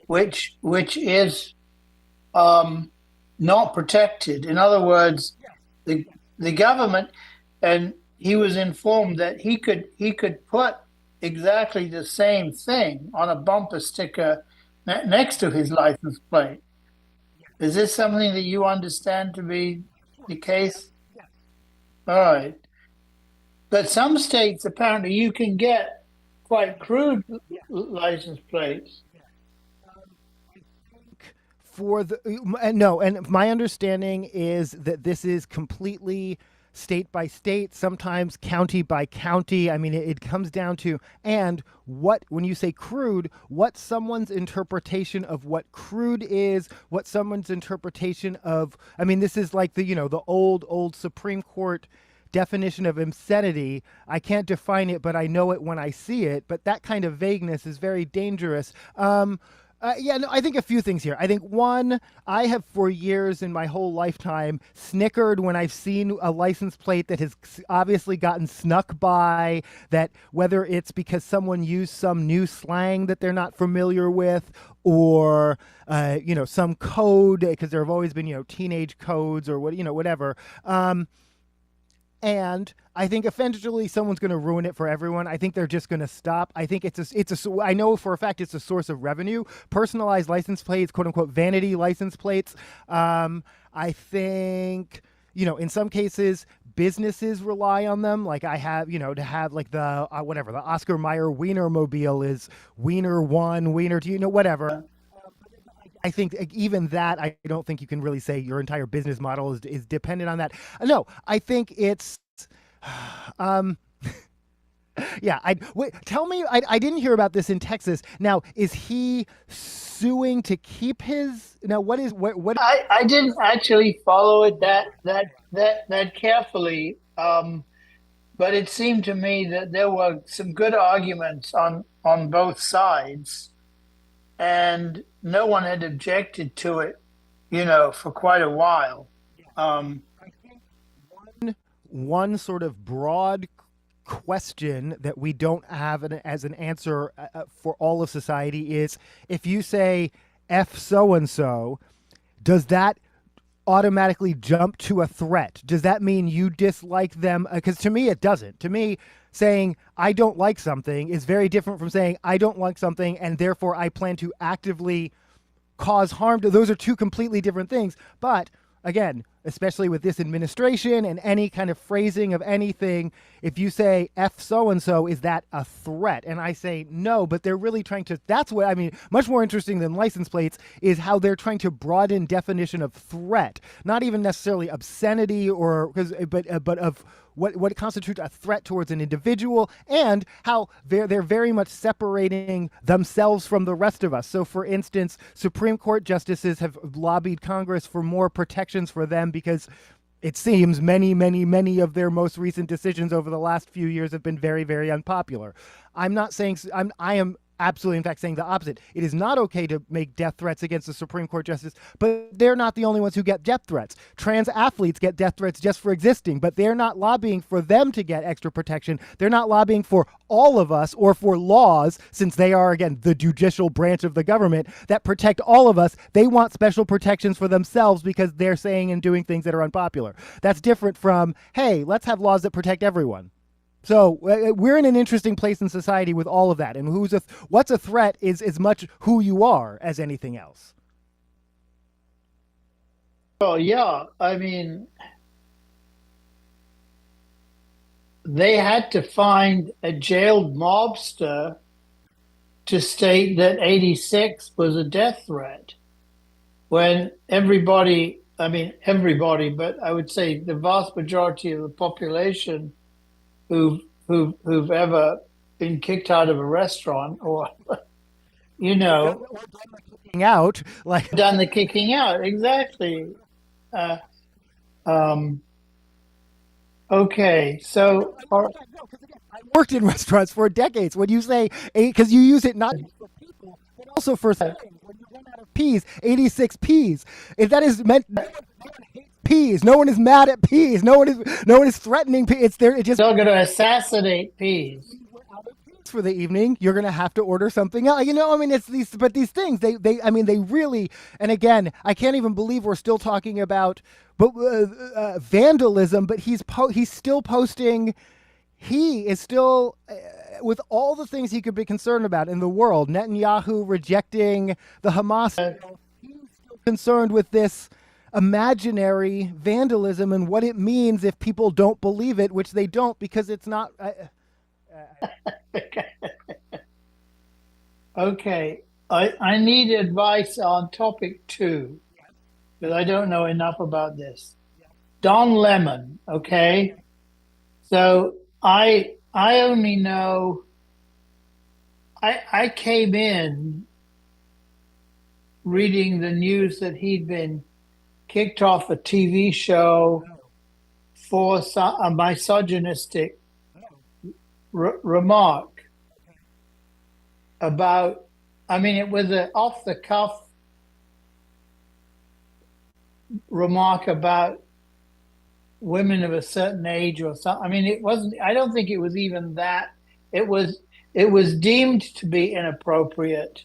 which is um, not protected. In other words, the the government, and he was informed that he could put exactly the same thing on a bumper sticker next to his license plate. Is this something that you understand to be the case? All right. But some states apparently you can get quite crude license plates. For the no, and my understanding is that this is completely state by state, sometimes county by county. I mean, it comes down to, and what, when you say crude, what someone's interpretation of what crude is, what someone's interpretation of, I mean, this is like the, the old Supreme Court definition of obscenity. I can't define it, but I know it when I see it. But that kind of vagueness is very dangerous. Yeah, no, I think a few things here. I think one, I have for years in my whole lifetime snickered when I've seen a license plate that has obviously gotten snuck by, that whether it's because someone used some new slang that they're not familiar with, or some code, because there have always been teenage codes or whatever. And I think eventually someone's going to ruin it for everyone. I think they're just going to stop. I think I know for a fact it's a source of revenue. Personalized license plates, quote unquote, vanity license plates. I think, in some cases, businesses rely on them. Like I have, to have like the Oscar Mayer Wiener mobile is Wiener 1, Wiener 2, whatever. I think even that, I don't think you can really say your entire business model is dependent on that. No, I think it's, um, yeah. Tell me, I didn't hear about this in Texas. Now, is he suing to keep his? Now, what? I didn't actually follow it that carefully, but it seemed to me that there were some good arguments on both sides, and no one had objected to it, for quite a while. Um, One sort of broad question that we don't have as an answer for all of society is, if you say F so and so, does that automatically jump to a threat? Does that mean you dislike them? Because to me, it doesn't. To me, saying I don't like something is very different from saying I don't like something and therefore I plan to actively cause harm to. Those are two completely different things. But again, especially with this administration and any kind of phrasing of anything, if you say F so and so, is that a threat? And I say no, but they're really trying to. That's what I mean. Much more interesting than license plates is how they're trying to broaden definition of threat, not even necessarily obscenity or but of what constitutes a threat towards an individual, and how they're very much separating themselves from the rest of us. So, for instance, Supreme Court justices have lobbied Congress for more protections for them because it seems many of their most recent decisions over the last few years have been very, very unpopular. I'm not saying I am absolutely, in fact, saying the opposite. It is not okay to make death threats against a Supreme Court justice, but they're not the only ones who get death threats. Trans athletes get death threats just for existing, but they're not lobbying for them to get extra protection. They're not lobbying for all of us or for laws, since they are, again, the judicial branch of the government that protect all of us. They want special protections for themselves because they're saying and doing things that are unpopular. That's different from, hey, let's have laws that protect everyone. So we're in an interesting place in society with all of that, and what's a threat is as much who you are as anything else. well, yeah, I mean, they had to find a jailed mobster to state that 86 was a death threat when everybody, I mean, everybody, but I would say the vast majority of the population who've ever been kicked out of a restaurant or you know Kicking out, like, done the kicking out exactly. uh, um okay, so I worked in restaurants for decades. When you say, because you use it not just for people, but also for things. When you run out of peas, 86 peas. If that is meant, no one hates peas. No one is mad at peas. No one is threatening peas. It's there. It just they're going to assassinate peas. for the evening, you're going to have to order something else. I mean, it's these, but these things, I mean, they really, and again, I can't even believe we're still talking about vandalism, but he's still posting, he is still, with all the things he could be concerned about in the world, Netanyahu rejecting the Hamas, he's still concerned with this imaginary vandalism and what it means if people don't believe it, which they don't, because it's not. Okay, I need advice on topic 2 because I don't know enough about this. Don Lemon, okay? So I only know I came in reading the news that he'd been kicked off a TV show for a misogynistic remark about, I mean, it was an off the cuff remark about women of a certain age or something. I mean, it wasn't, I don't think it was even that. It was deemed to be inappropriate.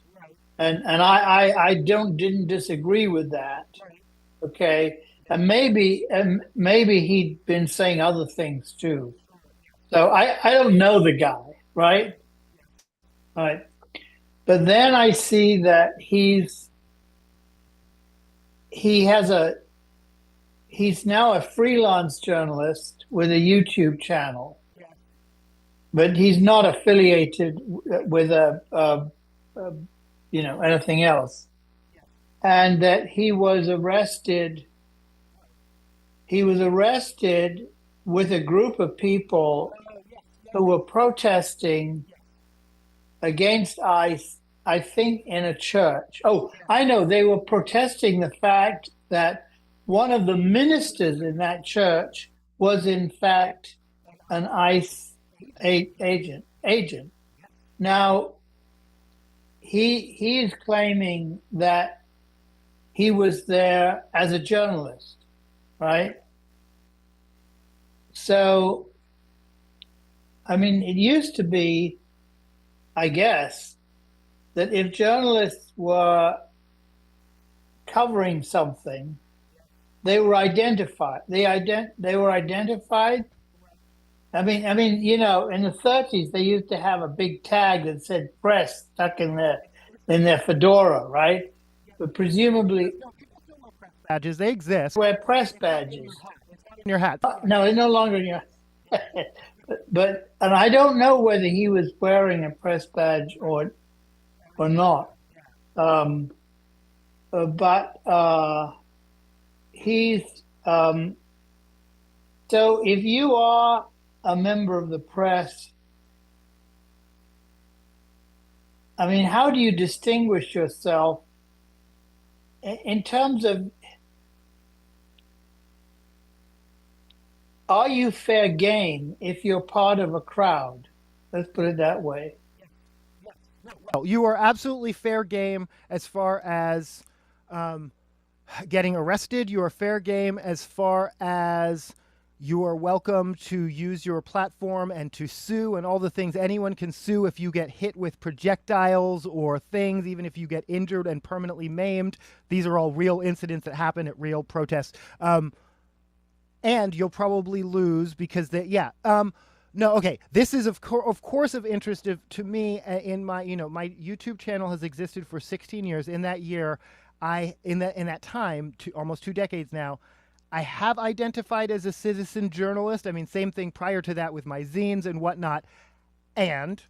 And I didn't disagree with that. Okay. And maybe he'd been saying other things too. So I don't know the guy, right? Right. But then I see that he's now a freelance journalist with a YouTube channel, but he's not affiliated with anything else. And that he was arrested with a group of people who were protesting against ICE, I think, in a church. Oh, I know. They were protesting the fact that one of the ministers in that church was, in fact, an ICE agent. Now, he is claiming that he was there as a journalist, right? So, I mean, it used to be, I guess, that if journalists were covering something, they were identified. They were identified. I mean, in the 30s, they used to have a big tag that said "press" stuck in their fedora, right? But presumably, badges, they exist. Wear press badges In your hat. No, it's no longer in your. And I don't know whether he was wearing a press badge or not. He's so if you are a member of the press, I mean, how do you distinguish yourself in terms of, are you fair game if you're part of a crowd? Let's put it that way. You are absolutely fair game as far as getting arrested. You are fair game as far as you are welcome to use your platform and to sue and all the things. Anyone can sue if you get hit with projectiles or things, even if you get injured and permanently maimed. These are all real incidents that happen at real protests. And you'll probably lose because no, okay. This is of course of interest to me. In my my YouTube channel has existed for 16 years. In that year, in that time, almost 2 decades now, I have identified as a citizen journalist. I mean, same thing prior to that with my zines and whatnot. And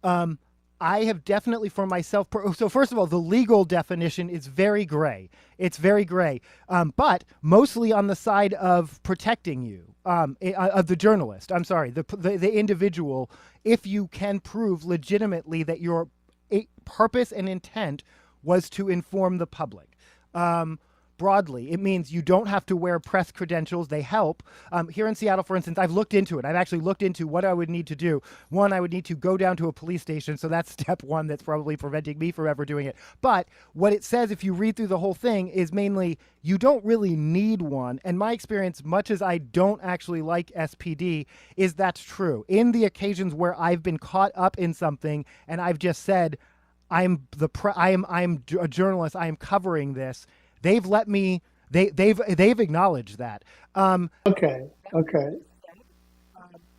I have definitely for myself. So first of all, the legal definition is very gray. It's very gray, but mostly on the side of protecting you, of the journalist. I'm sorry, the individual. If you can prove legitimately that your purpose and intent was to inform the public. broadly. It means you don't have to wear press credentials. They help. Here in Seattle, for instance, I've looked into it. I've actually looked into what I would need to do. One, I would need to go down to a police station. So that's step one that's probably preventing me from ever doing it. But what it says, if you read through the whole thing, is mainly you don't really need one. And my experience, much as I don't actually like SPD, is that's true. In the occasions where I've been caught up in something and I've just said, I'm a journalist, I am covering this. They've let me. They've acknowledged that. Okay.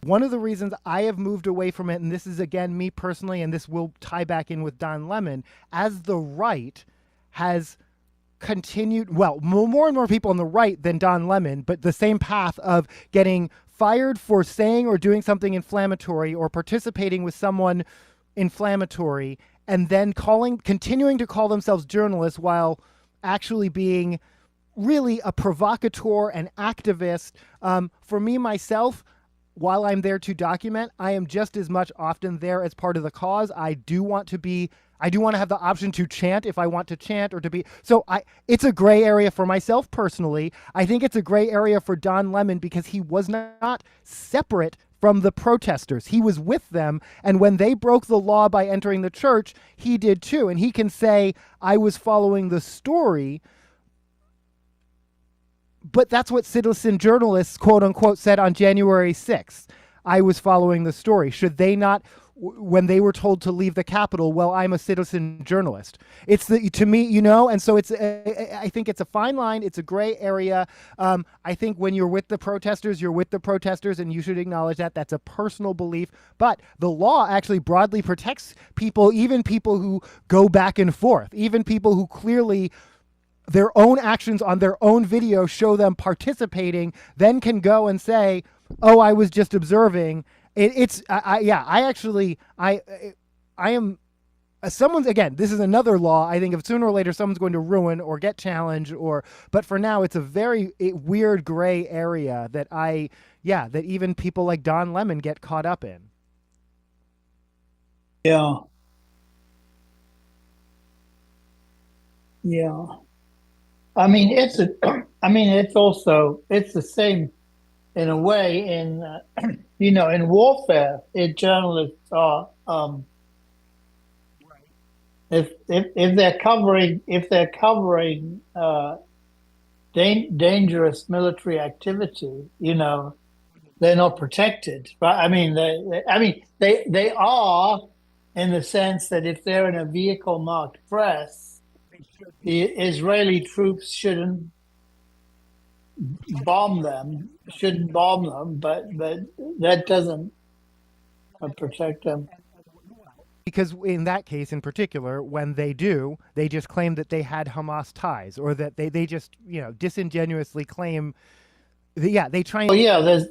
One of the reasons I have moved away from it, and this is again me personally, and this will tie back in with Don Lemon, as the right has continued. Well, more and more people on the right than Don Lemon, but the same path of getting fired for saying or doing something inflammatory or participating with someone inflammatory, and then continuing to call themselves journalists while actually being really a provocateur and activist. For me, myself, while I'm there to document, I am just as much often there as part of the cause. I do want to have the option to chant if I want to chant or to be. So it's a gray area for myself personally. I think it's a gray area for Don Lemon because he was not separate from the protesters. He was with them, and when they broke the law by entering the church, he did too. And he can say, I was following the story, but that's what citizen journalists, quote unquote, said on January 6th. I was following the story. Should they not, when they were told to leave the Capitol, well, I'm a citizen journalist. To me, and so I think it's a fine line. It's a gray area. I think when you're with the protesters, you're with the protesters, and you should acknowledge that. That's a personal belief. But the law actually broadly protects people, even people who go back and forth, even people who clearly their own actions on their own video show them participating, then can go and say, oh, I was just observing. I am someone's, again, this is another law. I think if sooner or later someone's going to ruin or get challenged but for now it's a very weird gray area that that even people like Don Lemon get caught up in. Yeah. Yeah. I mean, it's the same in a way in, in warfare, journalists are, if they're covering dangerous military activity, they're not protected, right? I mean, they are, in the sense that if they're in a vehicle marked press, the Israeli troops shouldn't bomb them, but that doesn't protect them. Because in that case in particular, when they do, they just claim that they had Hamas ties, or that they just, disingenuously claim, they try and... Either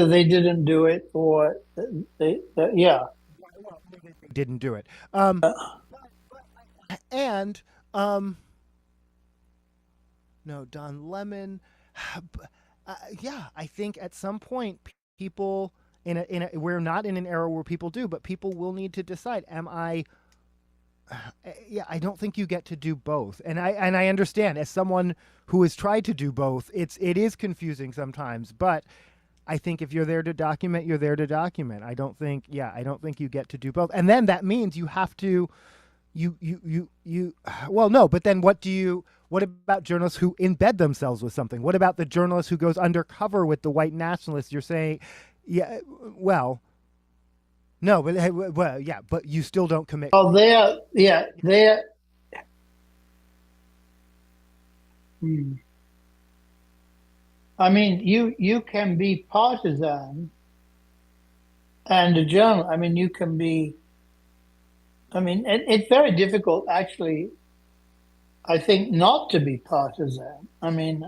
they didn't do it or they didn't do it. No, Don Lemon. I think at some point people we're not in an era where people do, but people will need to decide, I don't think you get to do both. And I understand, as someone who has tried to do both, it is confusing sometimes, but I think if you're there to document, you're there to document. I don't think you get to do both. And then that means you have to well, no, but then what about journalists who embed themselves with something? What about the journalist who goes undercover with the white nationalists? You're saying, no, but you still don't commit. Oh, they're. I mean, you can be partisan and a journalist. I mean, you can be. I mean, it's very difficult, actually, I think, not to be partisan. I mean,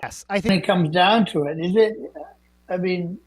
yes, I think when it comes down to it, is it? I mean,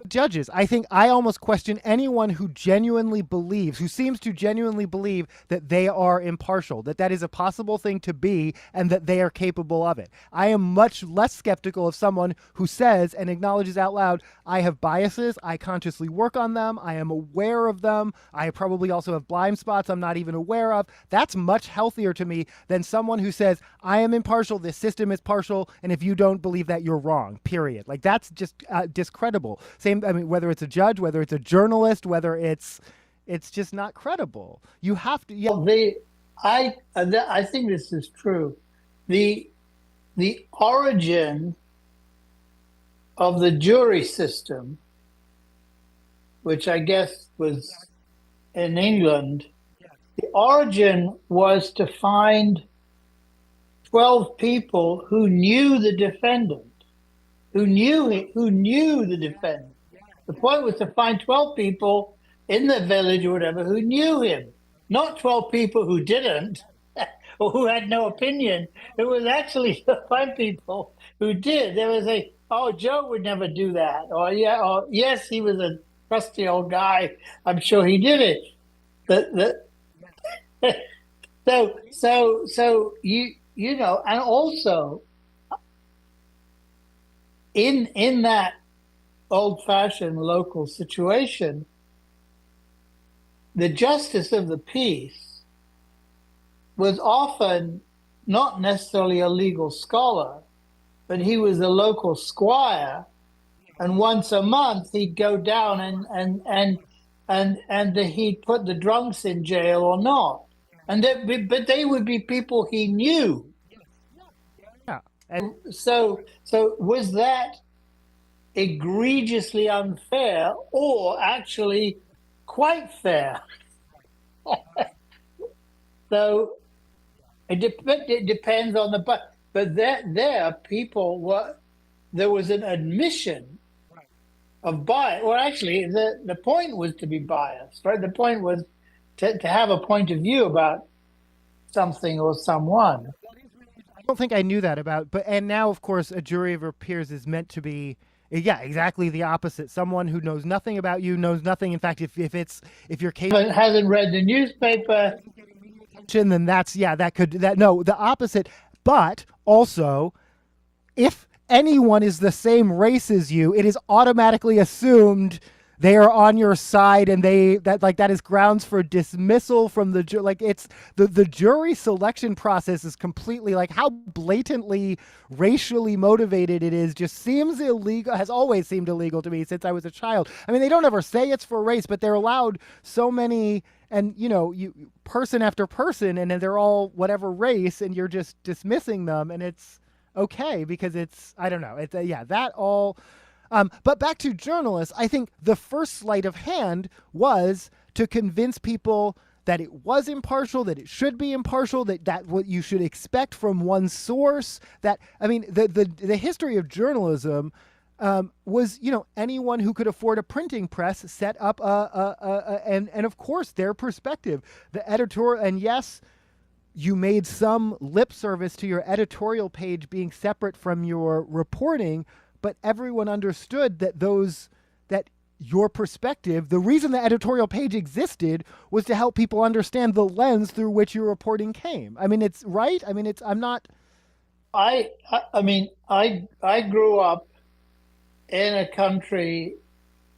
judges. I think I almost question anyone who genuinely believes, who seems to genuinely believe that they are impartial, that that is a possible thing to be, and that they are capable of it. I am much less skeptical of someone who says and acknowledges out loud, I have biases, I consciously work on them, I am aware of them, I probably also have blind spots I'm not even aware of. That's much healthier to me than someone who says, I am impartial, this system is partial, and if you don't believe that, you're wrong, period. Like, that's just discredible. Same, I mean, whether it's a judge, whether it's a journalist, whether it's just not credible. You have to. Yeah. I think this is true. The origin of the jury system, which I guess was in England, the origin was to find 12 people who knew the defendant, who knew the defendant. The point was to find 12 people in the village or whatever who knew him, not 12 people who didn't or who had no opinion. It was actually to find people who did. There was Joe would never do that. Or yes, he was a trusty old guy. I'm sure he did it. So you know, and also in that old-fashioned local situation, the justice of the peace was often not necessarily a legal scholar, but he was a local squire, and once a month he'd go down and he'd put the drunks in jail or not, but they would be people he knew. Yeah. And so was that egregiously unfair or actually quite fair? So it depends on but there was an admission of bias. Well, actually, the point was to be biased, right? The point was to have a point of view about something or someone. I don't think I knew that about, and now, of course, a jury of your peers is meant to be, yeah, exactly the opposite. Someone who knows nothing about you, knows nothing. In fact, if your case hasn't read the newspaper, then the opposite. But also, if anyone is the same race as you, it is automatically assumed they are on your side, and that is grounds for dismissal from the jury. Like, it's the jury selection process is completely, like, how blatantly racially motivated it is just seems illegal, has always seemed illegal to me since I was a child. I mean, they don't ever say it's for race, but they're allowed so many, and you person after person, and then they're all whatever race, and you're just dismissing them, and it's okay because it's, I don't know, it's that all. But back to journalists, I think the first sleight of hand was to convince people that it was impartial, that it should be impartial, that what you should expect from one source. That, I mean, the history of journalism was, anyone who could afford a printing press set up and of course their perspective, the editorial, and yes, you made some lip service to your editorial page being separate from your reporting, but everyone understood that your perspective, the reason the editorial page existed was to help people understand the lens through which your reporting came. I mean, it's right. I mean, I'm not. I mean, I grew up in a country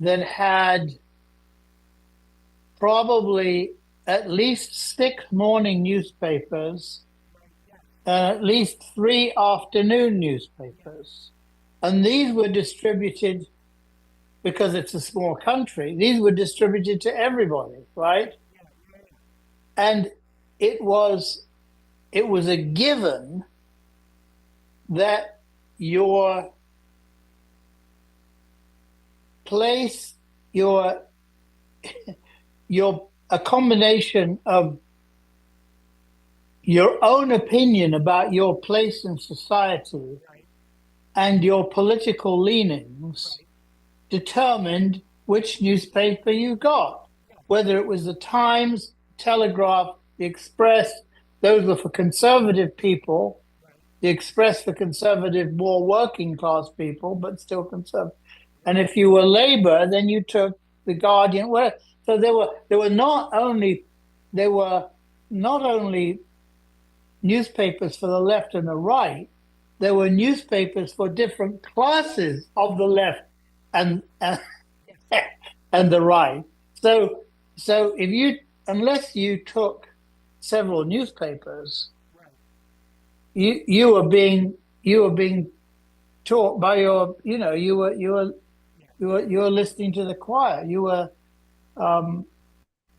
that had probably at least 6 morning newspapers and at least 3 afternoon newspapers. And these were distributed, because it's a small country, these were distributed to everybody, right? And it was a given that your place, a combination of your own opinion about your place in society and your political leanings determined which newspaper you got, whether it was the Times, Telegraph, the Express. Those were for conservative people. The Express for conservative, more working class people, but still conservative. and if you were Labour, then you took the Guardian. Well, so there were not only newspapers for the left and the right, there were newspapers for different classes of the left and and the right. So if you unless you took several newspapers, you were being taught by your you were listening to the choir. You were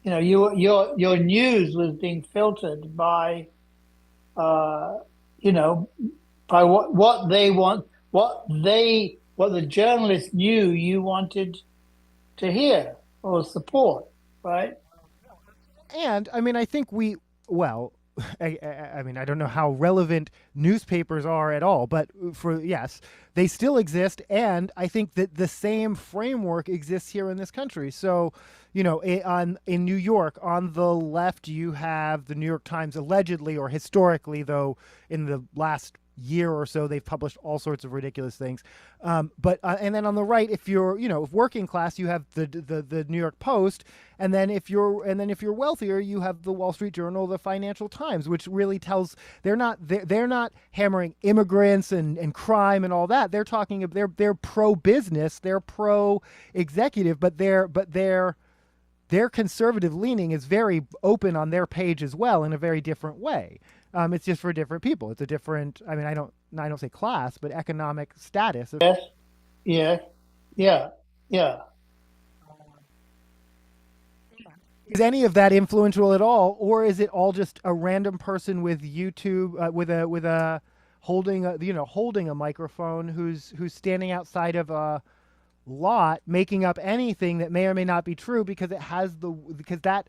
your news was being filtered by you know by what they want, what the journalists knew you wanted to hear or support, right? And I mean, I think well, I mean, I don't know how relevant newspapers are at all, but yes, they still exist. And I think that the same framework exists here in this country. So, in New York, on the left, you have the New York Times, allegedly or historically, though, in the last year or so, they've published all sorts of ridiculous things. But and then on the right, if you're if working class, you have the New York Post, and then if you're wealthier, you have the Wall Street Journal, the Financial Times, which really tells they're not hammering immigrants and crime and all that. They're talking they're pro business, they're pro executive, but their conservative leaning is very open on their page as well in a very different way. It's just for different people. It's a different. I mean, I don't say class, but economic status. Yes, yeah, yeah, yeah. Is any of that influential at all, or is it all just a random person with YouTube with a holding a microphone who's standing outside of a lot making up anything that may or may not be true because that,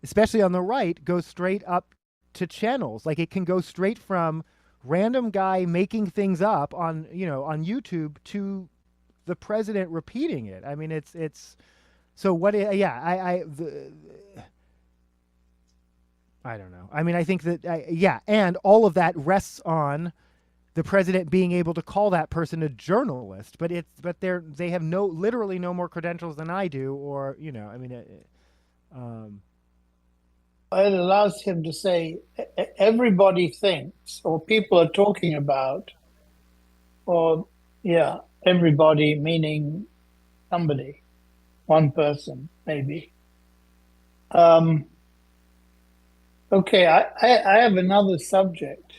especially on the right, goes straight up to channels. Like, it can go straight from random guy making things up on YouTube to the president repeating it. I mean, it's so what? I don't know. I mean, I think that and all of that rests on the president being able to call that person a journalist, but they have literally no more credentials than I do, or I mean, It allows him to say everybody thinks, or people are talking about, or everybody meaning somebody, one person maybe. Okay, I have another subject.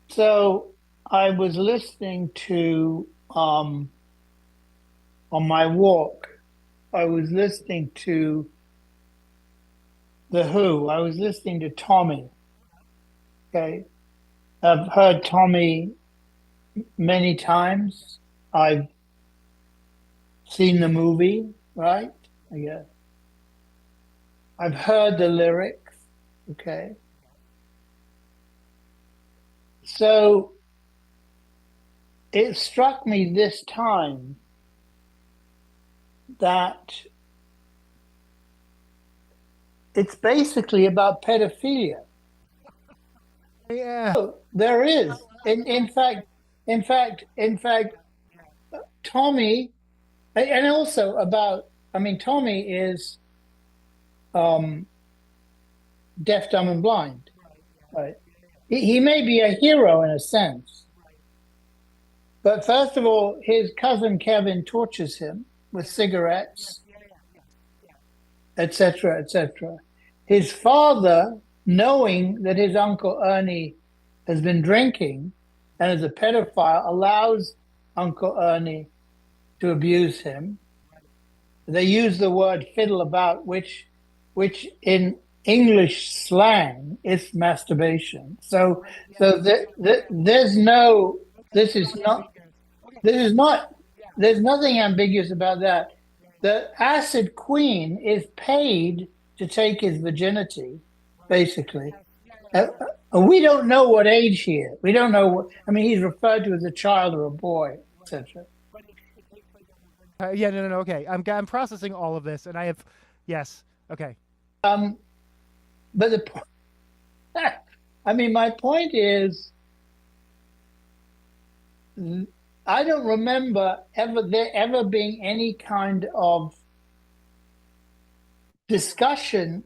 So I was listening to on my walk. I was listening to The Who. I was listening to Tommy. Okay, I've heard Tommy many times. I've seen the movie, right? I guess. I've heard the lyrics. Okay. So it struck me this time that it's basically about pedophilia. yeah. So there is. In fact, Tommy, and also about, I mean, Tommy is deaf, dumb, and blind, right? He may be a hero in a sense, but first of all, his cousin Kevin tortures him with cigarettes, etc., etc. His father, knowing that his uncle Ernie has been drinking and is a pedophile, allows Uncle Ernie to abuse him. They use the word fiddle about, which in English slang is masturbation. So there's no, this is not, there's nothing ambiguous about that. The acid queen is paid to take his virginity, basically. We don't know what age he is. We don't know what, I mean, he's referred to as a child or a boy, etc. No. Okay, I'm processing all of this, and I have, yes, okay. But I mean, my point is, I don't remember there ever being any kind of discussion.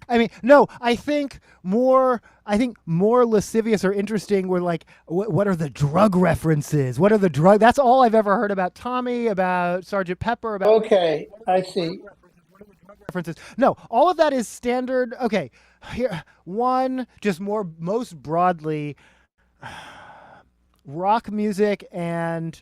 I mean, no, I think more lascivious or interesting were like, what are the drug references? What are the drug? That's all I've ever heard about Tommy, about Sergeant Pepper, about Okay, I see. references. No, all of that is standard. Okay, here one just more most broadly, rock music and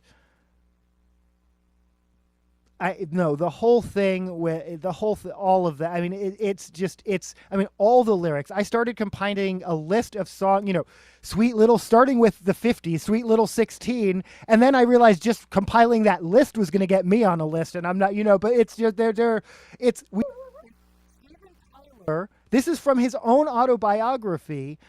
I no the whole thing with all of that. I mean, it's just it's. I mean, all the lyrics. I started compiling a list of song. You know, Sweet Little, starting with the '50s, Sweet Little 16, and then I realized just compiling that list was going to get me on a list, and I'm not. You know, but it's just they're it's we. This is from his own autobiography.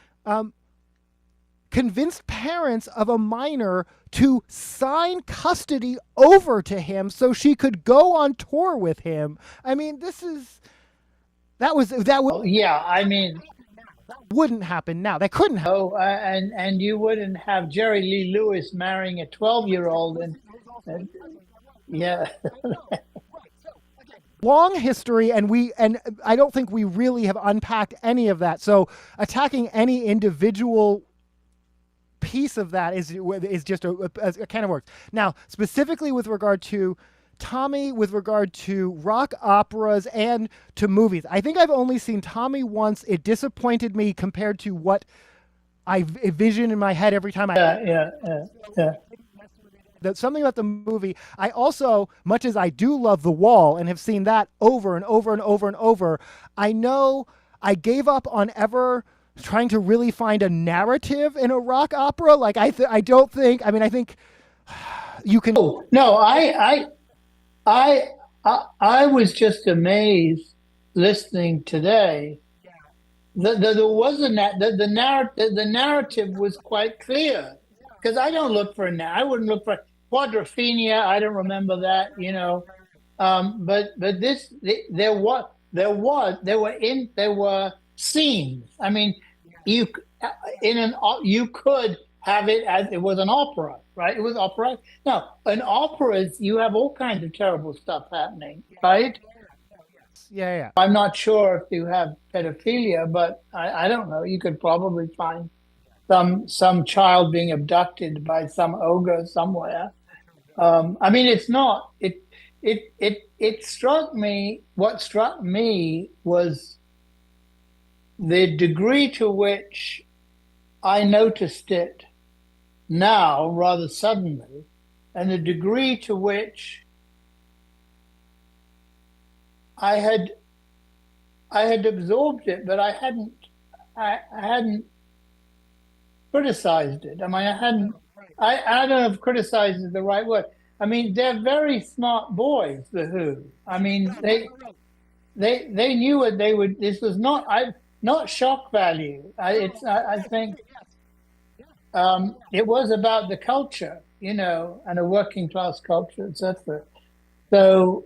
Convinced parents of a minor to sign custody over to him so she could go on tour with him. I mean, that Yeah, I mean, wouldn't happen now. That couldn't happen. oh, and you wouldn't have Jerry Lee Lewis marrying a 12-year-old, and yeah, Long history, and I don't think we really have unpacked any of that. So attacking any individual piece of that is just a can of worms. Now, specifically with regard to Tommy, with regard to rock operas and to movies, I think I've only seen Tommy once. It disappointed me compared to what I envision in my head every time yeah. That's something about the movie. I also, much as I do love The Wall and have seen that over and over and over and over, I know I gave up on ever trying to really find a narrative in a rock opera. Like I don't think. I mean, I think you can. Oh no, I was just amazed listening today. There wasn't that the narrative was quite clear because I don't look for I wouldn't look for Quadrophenia. I don't remember that, you know. But this there were scenes. I mean, you you could have it as it was an opera, right? It was opera. Now, in operas, you have all kinds of terrible stuff happening, right? Yeah. I'm not sure if you have pedophilia, but I don't know. You could probably find some child being abducted by some ogre somewhere. I mean, it's not. It struck me. What struck me was the degree to which I noticed it now rather suddenly, and the degree to which I had absorbed it, but I hadn't criticized it. I mean, I don't know if criticized is the right word. I mean, they're very smart boys, the Who. I mean, they knew what they would. This was not shock value. I think it was about the culture, you know, and a working class culture, etc. So,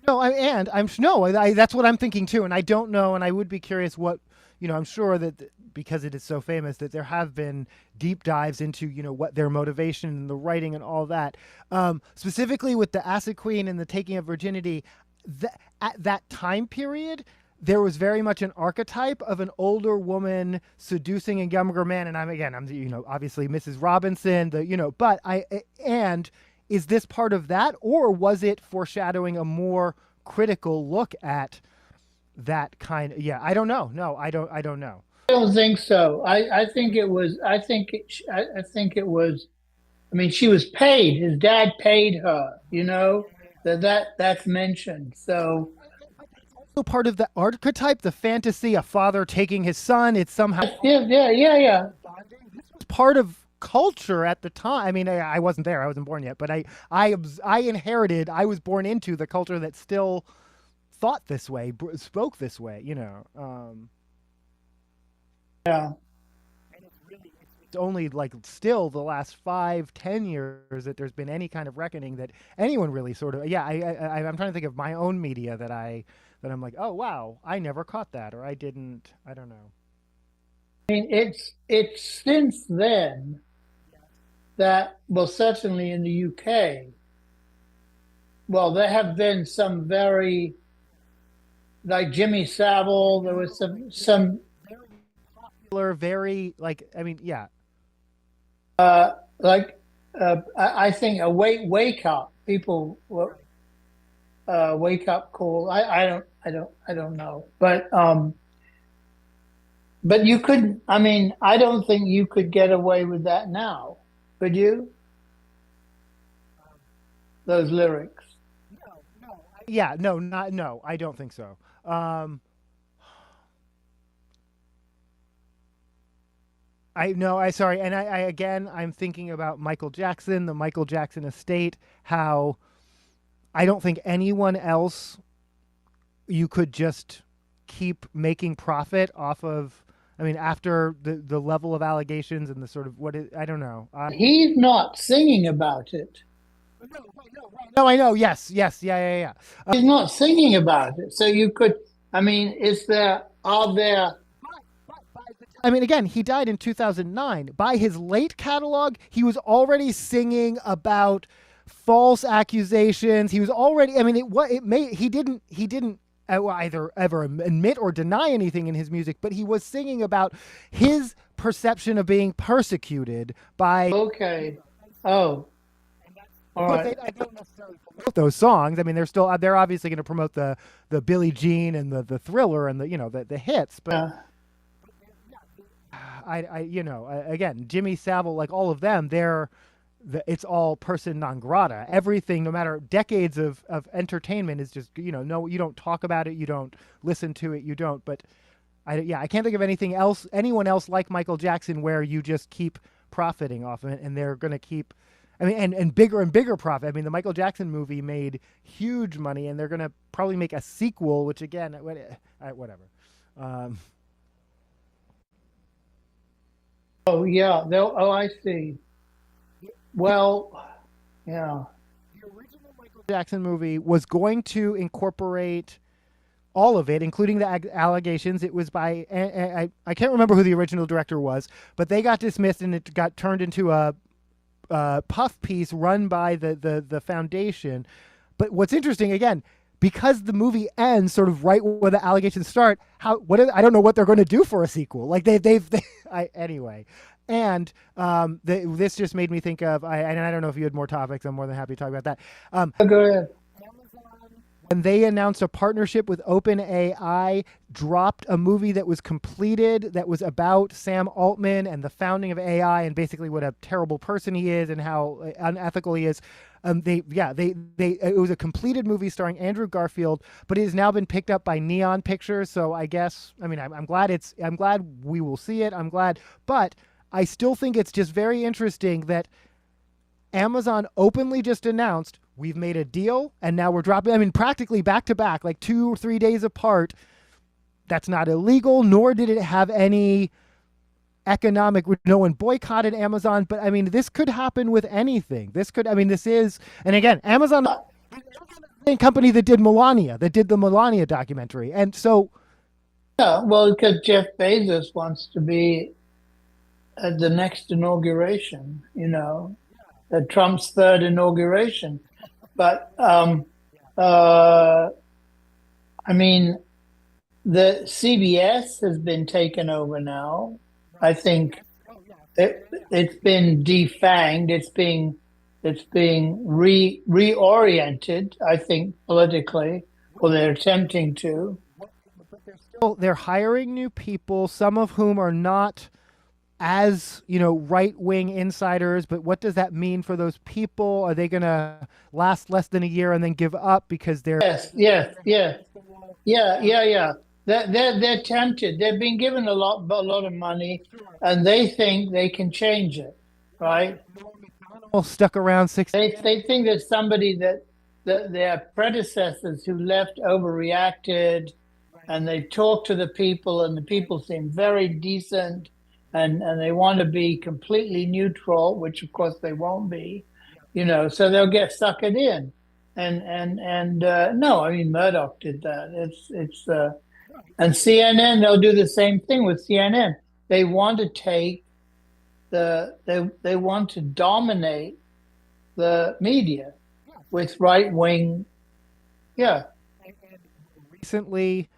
No, that's what I'm thinking too, and I don't know, and I would be curious what I'm sure that because it is so famous that there have been deep dives into what their motivation and the writing and all that. Specifically with the Acid Queen and the Taking of Virginity, at that time period, there was very much an archetype of an older woman seducing a younger man, and I'm obviously Mrs. Robinson, and is this part of that, or was it foreshadowing a more critical look at that kind of? Yeah, I don't know. No, I don't know. I don't think so. I think it was. I think it was. I mean, she was paid. His dad paid her. You know that's mentioned. So Part of the archetype, the fantasy, a father taking his son. It's somehow yeah. part of culture at the time. I mean, I wasn't there. I wasn't born yet, but I inherited. I was born into the culture that still thought this way, spoke this way. Yeah. It's only like still the last 5-10 years that there's been any kind of reckoning that anyone really sort of. Yeah, I'm trying to think of my own media that I'm like, oh wow, I never caught that, or I didn't. I don't know. I mean, it's since then that, well, certainly in the UK, well, there have been some very, like Jimmy Savile, there was some Very like, I mean, yeah. like I think a wake up people wake up call. I don't know, but you couldn't. I mean, I don't think you could get away with that now, could you? Those lyrics. Yeah, no, not no, I don't think so. Um, I no, I sorry, and I again, I'm thinking about Michael Jackson, the Michael Jackson estate. How I don't think anyone else you could just keep making profit off of. I mean, after the level of allegations and the sort of I don't know. He's not singing about it. No, I know. Yes, yes, yeah, yeah, yeah. He's not singing about it. So you could. I mean, are there? I mean, again, he died in 2009. By his late catalog, he was already singing about false accusations. He was already. I mean, he didn't either ever admit or deny anything in his music, but he was singing about his perception of being persecuted by. Okay. Oh, all But right. I don't necessarily promote those songs. I mean, they're obviously going to promote the Billie Jean and the Thriller and the hits, but. Yeah. Again, Jimmy Savile, like all of them, it's all person non grata. Everything, no matter decades of entertainment, is just no, you don't talk about it, you don't listen to it, you don't. But I can't think of anyone else like Michael Jackson, where you just keep profiting off of it, and they're going to keep. I mean, and bigger profit. I mean, the Michael Jackson movie made huge money, and they're going to probably make a sequel, which again, whatever. Um, Oh, yeah. Oh, I see. Well, yeah. Jackson movie was going to incorporate all of it, including the allegations. It was by I can't remember who the original director was, but they got dismissed and it got turned into a puff piece run by the foundation. But what's interesting, again, because the movie ends sort of right where the allegations start, I don't know what they're going to do for a sequel. Like anyway. And this just made me think of, and I don't know if you had more topics. I'm more than happy to talk about that. Go ahead. And they announced a partnership with OpenAI, dropped a movie that was completed that was about Sam Altman and the founding of AI and basically what a terrible person he is and how unethical he is. It was a completed movie starring Andrew Garfield, but it has now been picked up by Neon Pictures. So I guess, I mean, I'm glad we will see it. I'm glad, but I still think it's just very interesting that Amazon openly just announced we've made a deal and now we're dropping, I mean, practically back to back, like 2 or 3 days apart. That's not illegal, nor did it have any economic, no one boycotted Amazon. But I mean, this could happen with anything. And again, Amazon, the same company that did the Melania documentary. And so. Yeah, well, because Jeff Bezos wants to be at the next inauguration, Trump's third inauguration. But I mean, the CBS has been taken over now. I think it's been defanged. It's being reoriented. I think politically, or they're attempting to. They're hiring new people, some of whom are not as right-wing insiders, but what does that mean for those people? Are they going to last less than a year and then give up because they're yes. They're tempted. They've been given a lot of money, and they think they can change it, right? Stuck around 6. They think there's somebody that their predecessors who left overreacted, and they talk to the people, and the people seem very decent. And they want to be completely neutral, which of course they won't be, so they'll get suckered in. And no, I mean, Murdoch did that. And CNN, they'll do the same thing with CNN. They want to take they want to dominate the media with right wing. Yeah, Recently,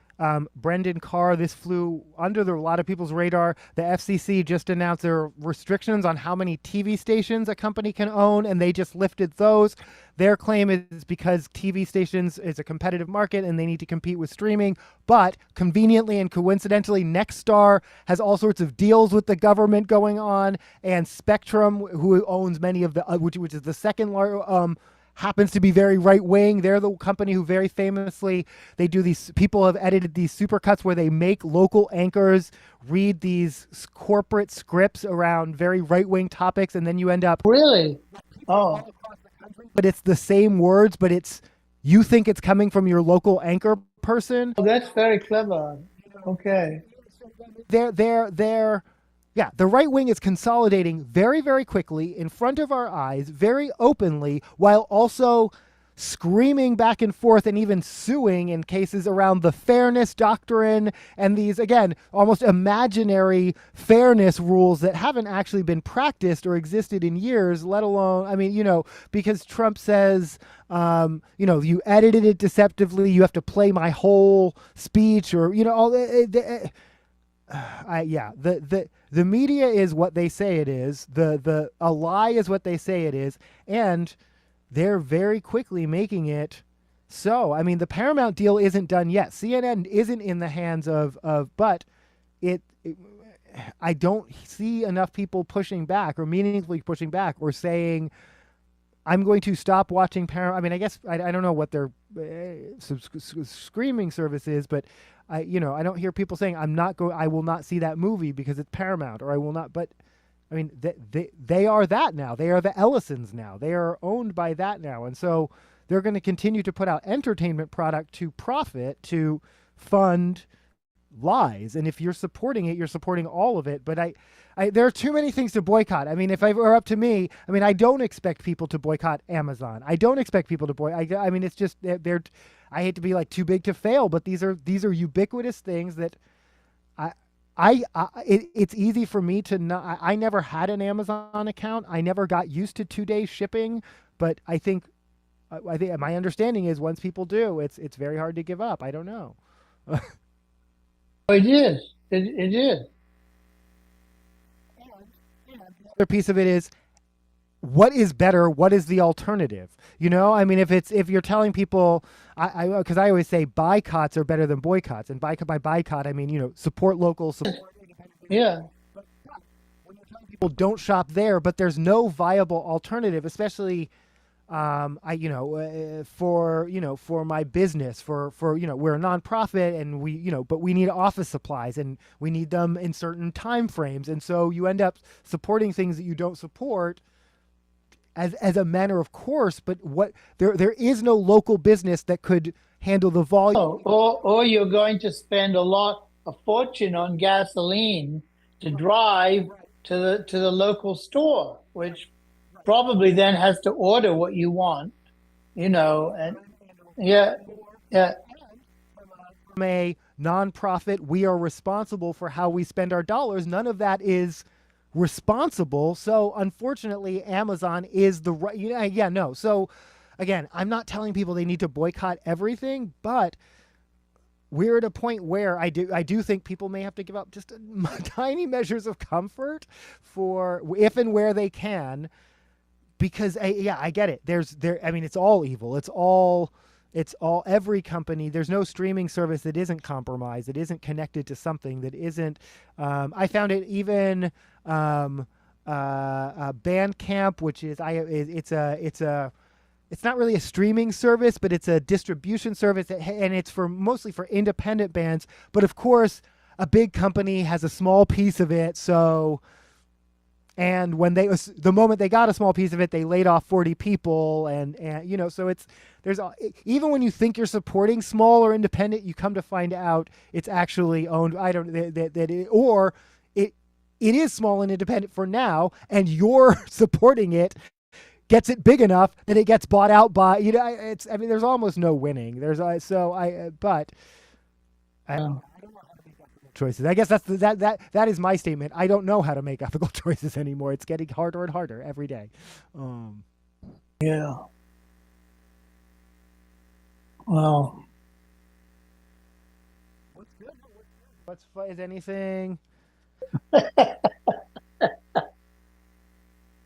Brendan Carr, this flew under a lot of people's radar. The FCC just announced there are restrictions on how many TV stations a company can own, and they just lifted those. Their claim is because TV stations is a competitive market and they need to compete with streaming. But conveniently and coincidentally, Nexstar has all sorts of deals with the government going on, and Spectrum, who owns many of the, which is the second happens to be very right wing. They're the company who very famously, they do these, people have edited these supercuts where they make local anchors read these corporate scripts around very right wing topics, and then you end up, really. Oh, but it's the same words, but it's, you think it's coming from your local anchor person. that's very clever. Okay. They're yeah, the right wing is consolidating very, very quickly in front of our eyes, very openly, while also screaming back and forth and even suing in cases around the fairness doctrine and these, again, almost imaginary fairness rules that haven't actually been practiced or existed in years, let alone, I mean, you know, because Trump says, you know, you edited it deceptively, you have to play my whole speech, or, you know, all yeah, the media is what they say it is. A lie is what they say it is, and they're very quickly making it so. I mean, the Paramount deal isn't done yet. CNN isn't in the hands of but I don't see enough people pushing back or meaningfully pushing back or saying, I'm going to stop watching Paramount. I mean, I guess I don't know what their streaming service is, but I don't hear people saying I will not see that movie because it's Paramount, or I will not. But I mean, they are that now. They are the Ellisons now. They are owned by that now, and so they're going to continue to put out entertainment product to profit, to fund lies. And if you're supporting it, you're supporting all of it. But there are too many things to boycott. I mean, if it were up to me, I mean, I don't expect people to boycott Amazon. I don't expect people to boycott. I mean, it's just they're. I hate to be like too big to fail, but these are ubiquitous things that it's easy for me to not. I never had an Amazon account. I never got used to 2 day shipping, but I think my understanding is once people do, it's very hard to give up. I don't know. It is. It is. Other piece of it is, what is better? What is the alternative? You know, I mean, if you're telling people, because I always say boycotts are better than boycotts, and by boycott I mean, you know, support local, support Yeah. people, don't shop there, but there's no viable alternative, especially for my business, for we're a nonprofit, and but we need office supplies, and we need them in certain time frames, and so you end up supporting things that you don't support as a matter of course. But there is no local business that could handle the volume. Or you're going to spend a fortune on gasoline to drive to the local store, which probably then has to order what you want, and yeah. From a nonprofit, we are responsible for how we spend our dollars. None of that is responsible. So unfortunately, Amazon is the right. No. So again, I'm not telling people they need to boycott everything, but we're at a point where I do think people may have to give up just tiny measures of comfort for if and where they can. Because I get it. I mean, it's all evil. It's all every company. There's no streaming service that isn't compromised, that isn't connected to something, that isn't. I found it even Bandcamp, which is it's not really a streaming service, but it's a distribution service, and it's mostly for independent bands. But of course, a big company has a small piece of it, so. And when the moment they got a small piece of it, they laid off 40 people, and so even when you think you're supporting small or independent, you come to find out it's actually owned. It is small and independent for now, and you're supporting it, gets it big enough that it gets bought out by there's almost no winning. choices. I guess that is my statement. I don't know how to make ethical choices anymore. It's getting harder and harder every day. Yeah. Well, Is anything?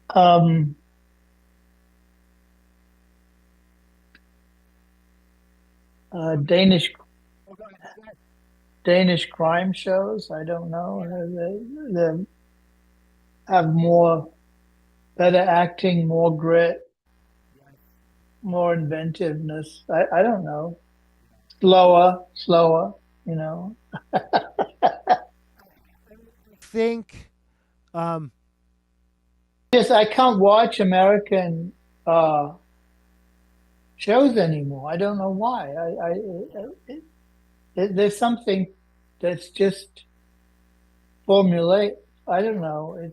um, Danish crime shows. I don't know. They have better acting, more grit, more inventiveness. I don't know. Slower, you know. Think Just I can't watch American shows anymore. I don't know why. There's something that's just formulate. I don't know.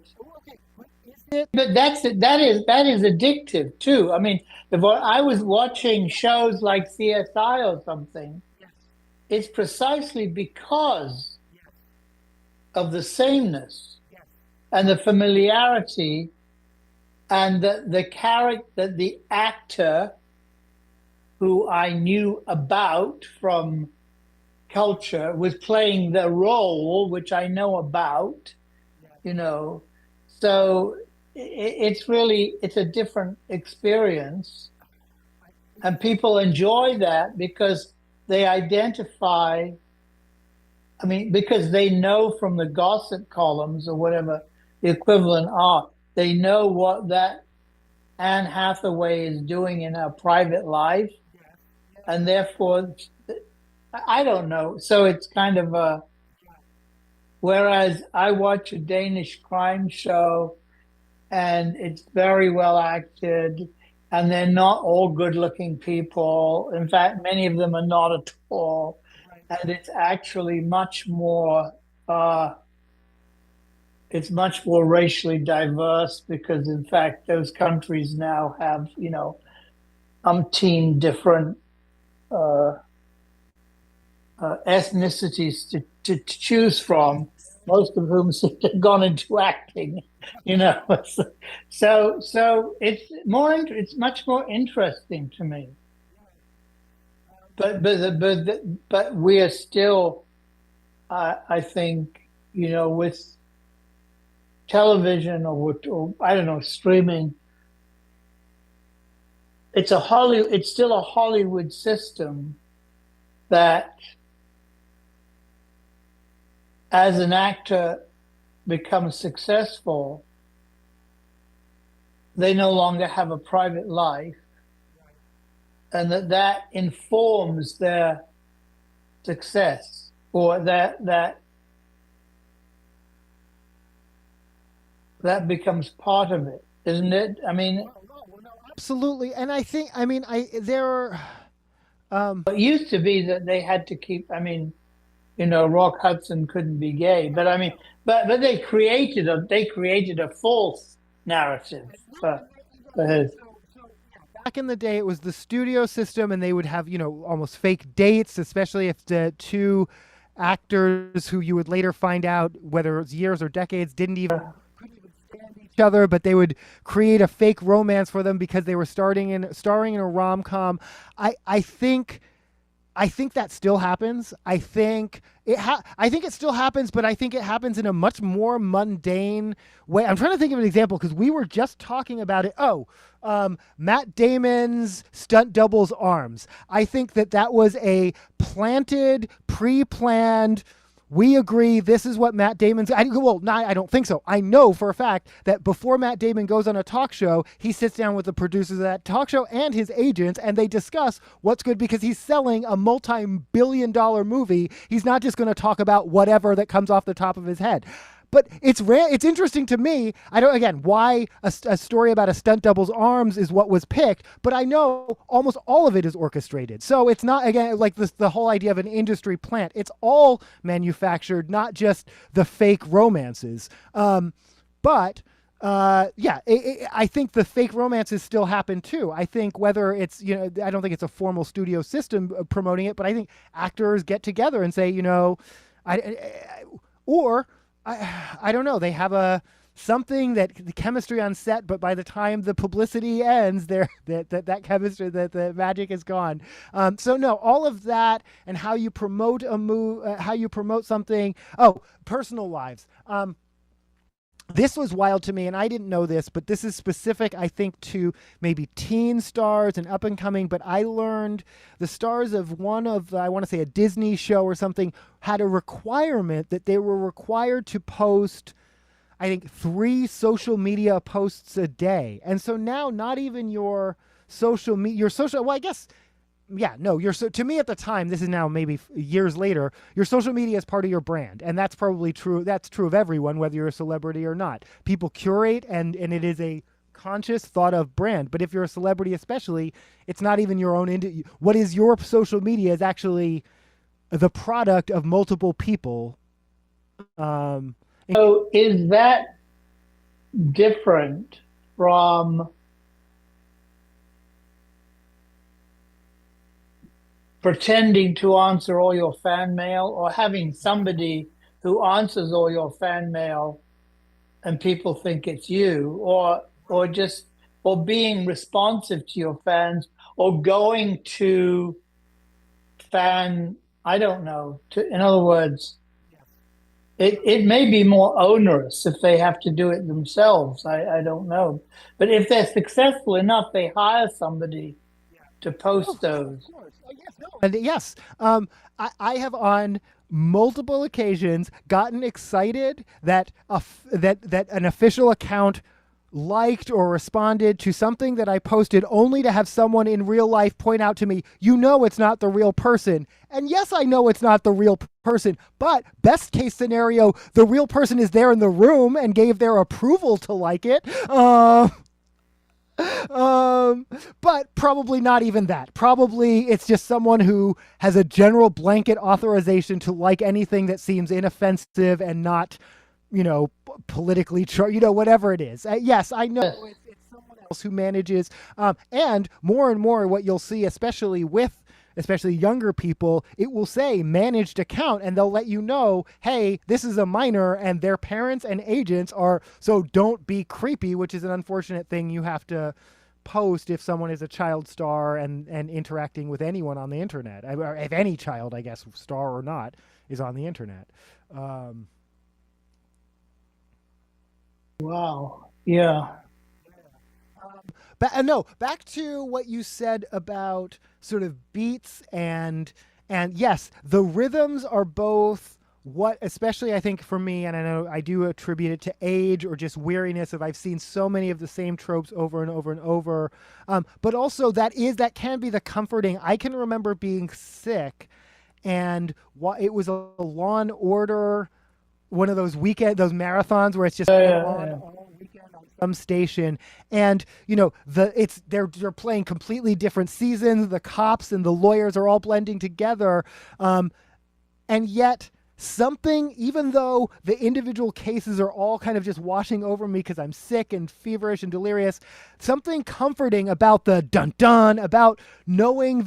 But that is addictive too. I mean, if I was watching shows like CSI or something, it's precisely because of the sameness and the familiarity and the character, the actor who I knew about from culture was playing the role, which I know about, you know. So it's a different experience. And people enjoy that because they identify, I mean, because they know from the gossip columns or whatever the equivalent are, they know what that Anne Hathaway is doing in her private life. And therefore, I don't know. So it's kind of whereas I watch a Danish crime show and it's very well acted and they're not all good looking people. In fact, many of them are not at all. And it's actually it's much more racially diverse because in fact, those countries now have, you know, umpteen different ethnicities to choose from, most of whom seem to have gone into acting, you know. So it's much more interesting to me. But we are still, I think, you know, with television or I don't know, streaming. It's still a Hollywood system that as an actor becomes successful, they no longer have a private life, and that informs their success, or that becomes part of it, isn't it? I mean, absolutely. And I think, I mean, it used to be that they had to keep. I mean, you know, Rock Hudson couldn't be gay, but I mean, but they created a false narrative for his. back in the day, it was the studio system, and they would have, you know, almost fake dates, especially if the two actors who you would later find out, whether it was years or decades, couldn't even stand each other, but they would create a fake romance for them because they were starring in a rom-com. I think that still happens. I think it still happens, but I think it happens in a much more mundane way. I'm trying to think of an example because we were just talking about it. Matt Damon's stunt double's arms. I think that was a planted, pre-planned. We agree this is what Matt Damon's... I don't think so. I know for a fact that before Matt Damon goes on a talk show, he sits down with the producers of that talk show and his agents, and they discuss what's good because he's selling a multi-billion-dollar movie. He's not just going to talk about whatever that comes off the top of his head. But it's rare. It's interesting to me. I don't, again, why a story about a stunt double's arms is what was picked, but I know almost all of it is orchestrated. So it's not, again, like the whole idea of an industry plant. It's all manufactured, not just the fake romances. I think the fake romances still happen too. I think whether it's, you know, I don't think it's a formal studio system promoting it, but I think actors get together and say, you know, Or I don't know. They have a something that the chemistry on set, but by the time the publicity ends, there that chemistry, that the magic is gone. So no, all of that and how you promote a move, how you promote something. Oh, personal lives. This was wild to me, and I didn't know this, but this is specific, I think, to maybe teen stars and up and coming. But I learned the stars of one of, I want to say, a Disney show or something had a requirement that they were required to post, I think, 3 social media posts a day. And so now, not even your social media, well, I guess, yeah, no, to me at the time, this is now maybe years later, your social media is part of your brand. And that's probably true. That's true of everyone, whether you're a celebrity or not. People curate, and it is a conscious thought of brand. But if you're a celebrity, especially, it's not even your own. What is your social media is actually the product of multiple people. So is that different from pretending to answer all your fan mail, or having somebody who answers all your fan mail and people think it's you, or just, or being responsive to your fans, or going to fan, I don't know, in other words, it may be more onerous if they have to do it themselves. I don't know. But if they're successful enough, they hire somebody to post those. And yes, I have on multiple occasions gotten excited that that an official account liked or responded to something that I posted, only to have someone in real life point out to me, it's not the real person. And yes, I know it's not the real person, but best case scenario, the real person is there in the room and gave their approval to like it. But probably not even that. Probably it's just someone who has a general blanket authorization to like anything that seems inoffensive and not, politically whatever it is. Yes, I know it's someone else who manages. And more what you'll see, especially younger people, it will say managed account, and they'll let you know, hey, this is a minor and their parents and agents are, so don't be creepy, which is an unfortunate thing you have to post if someone is a child star and interacting with anyone on the internet. Or if any child, I guess, star or not, is on the internet. Wow. Yeah. Back to what you said about sort of beats and yes, the rhythms are both what, especially I think for me, and I know I do attribute it to age or just weariness of I've seen so many of the same tropes over and over and over. But also that can be the comforting. I can remember being sick, and it was a Law and Order, one of those marathons where it's just all weekend on some station, and they're playing completely different seasons. The cops and the lawyers are all blending together, and yet something, even though the individual cases are all kind of just washing over me because I'm sick and feverish and delirious, something comforting about the dun-dun, about knowing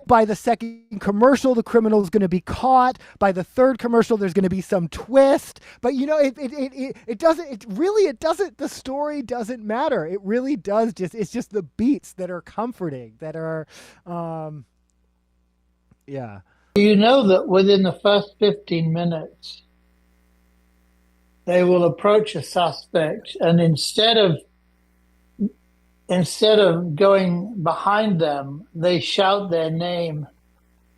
by the second commercial, the criminal is going to be caught. By the third commercial, there's going to be some twist. But it doesn't. The story doesn't matter. It really does. It's just the beats that are comforting. That are, yeah. You know that within the first 15 minutes, they will approach a suspect, and instead of going behind them, they shout their name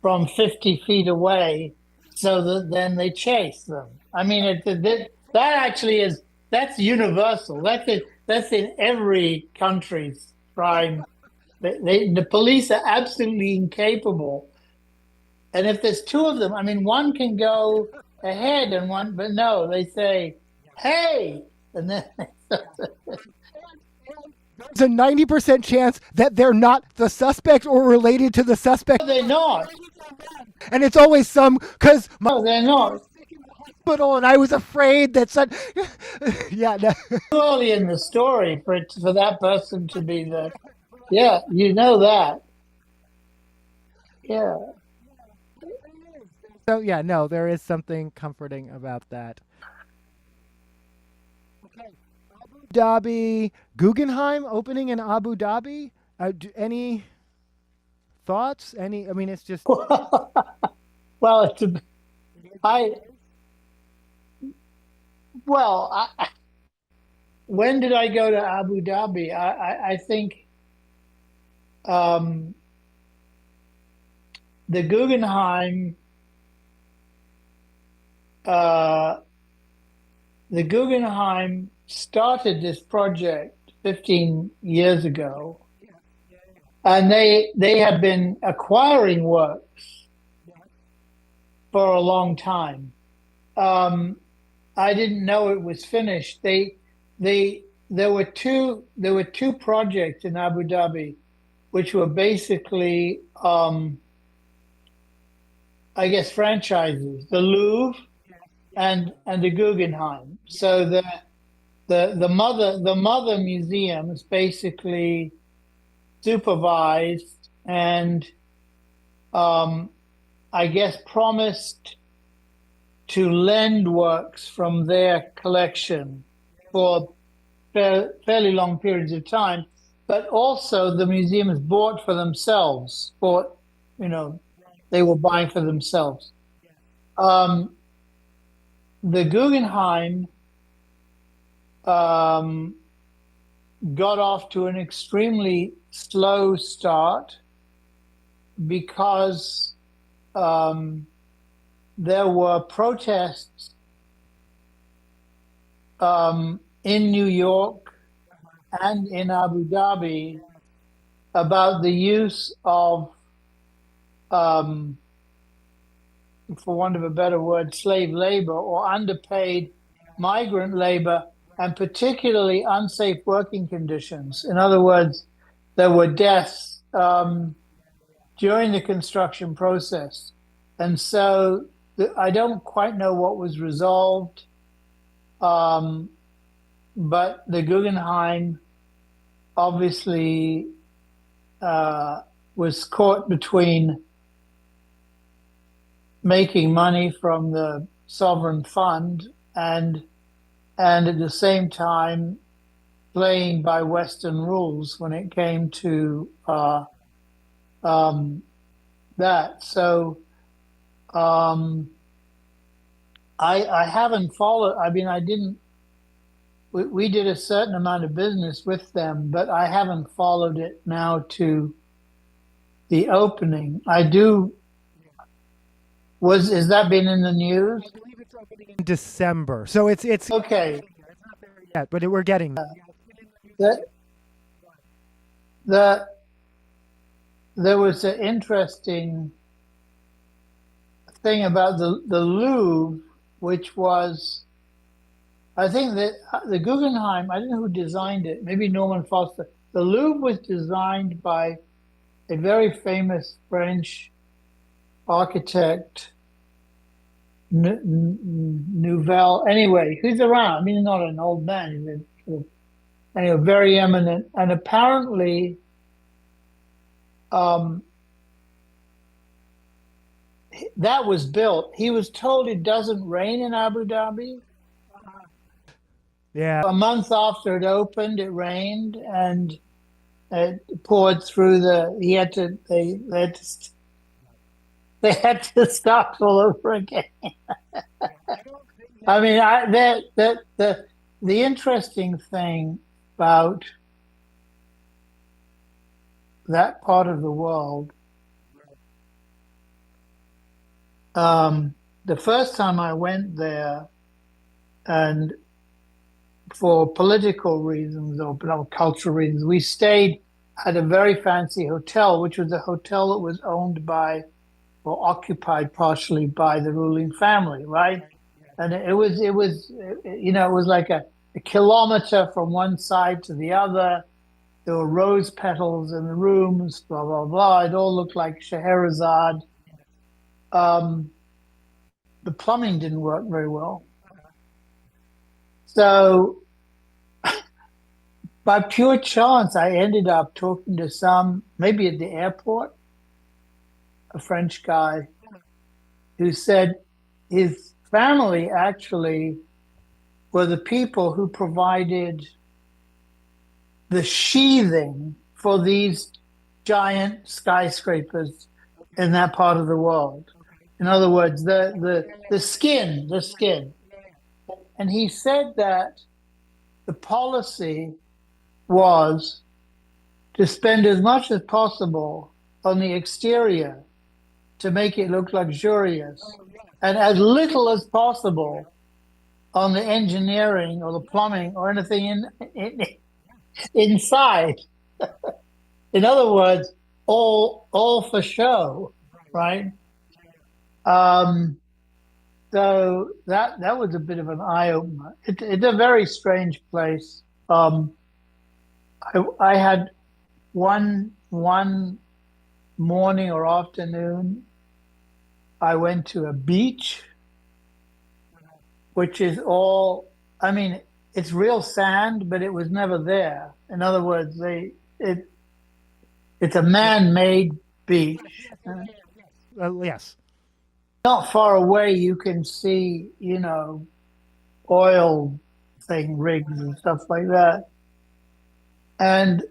from 50 feet away, so that then they chase them. I mean, that actually that's universal. That's in every country's crime. The police are absolutely incapable. And if there's 2 of them, I mean, one can go ahead and but no, they say, hey, and then there's a 90% chance that they're not the suspect or related to the suspect. No, they're not. And it's always because no, they're not. Hospital, and I was afraid that yeah. No. Too early in the story for that person to be the, yeah, that. Yeah. So yeah, no, there is something comforting about that. Okay. Abu Dhabi, Guggenheim opening in Abu Dhabi. Any thoughts? Any? I mean, it's just Well, I, well, when did I go to Abu Dhabi? I think um, the Guggenheim, uh, the Guggenheim started this project 15 years ago, and they have been acquiring works for a long time. Um, I didn't know it was finished. They there were two projects in Abu Dhabi, which were basically I guess franchises, the Louvre and the Guggenheim. So the mother museum is basically supervised and um, I guess promised to lend works from their collection for fairly long periods of time, but also the museums bought for themselves, bought, you know, they were buying for themselves. Um, the Guggenheim um, got off to an extremely slow start because um, there were protests in New York and in Abu Dhabi about the use of, um, for want of a better word, slave labor or underpaid migrant labor, and particularly unsafe working conditions. In other words, there were deaths during the construction process. And so I don't quite know what was resolved, but the Guggenheim obviously was caught between making money from the sovereign fund and at the same time playing by Western rules when it came to um, that. So I haven't followed. I mean, I didn't. We did a certain amount of business with them, but I haven't followed it now to the opening. I do. Was is that been in the news? I believe it's opening in December. So it's Okay. it's not there yet, but we're getting there. That the there was an interesting thing about the Louvre, which was I think that the Guggenheim. I don't know who designed it. Maybe Norman Foster. The Louvre was designed by a very famous French architect, Nouvelle. Anyway, who's around? I mean, not an old man. He's anyway, very eminent. And apparently, um, that was built. He was told it doesn't rain in Abu Dhabi. Yeah. A month after it opened, it rained and it poured through the. He had to. They had to start all over again. I mean, the interesting thing about that part of the world, the first time I went there, and for political reasons or cultural reasons, we stayed at a very fancy hotel, which was a hotel that was owned by or occupied partially by the ruling family, right? And it was like a kilometer from one side to the other. There were rose petals in the rooms, blah blah blah. It all looked like Scheherazade. Um, the plumbing didn't work very well, so by pure chance, I ended up talking to maybe at the airport, a French guy, who said his family actually were the people who provided the sheathing for these giant skyscrapers in that part of the world. In other words, the skin. And he said that the policy was to spend as much as possible on the exterior to make it look luxurious and as little as possible on the engineering or the plumbing or anything inside. In other words, all for show, right? Um, so that was a bit of an eye opener. It's a very strange place. I had one morning or afternoon. I went to a beach, which is all. I mean, it's real sand, but it was never there. In other words, it's a man-made beach. Yes. Not far away, you can see, oil rigs and stuff like that. And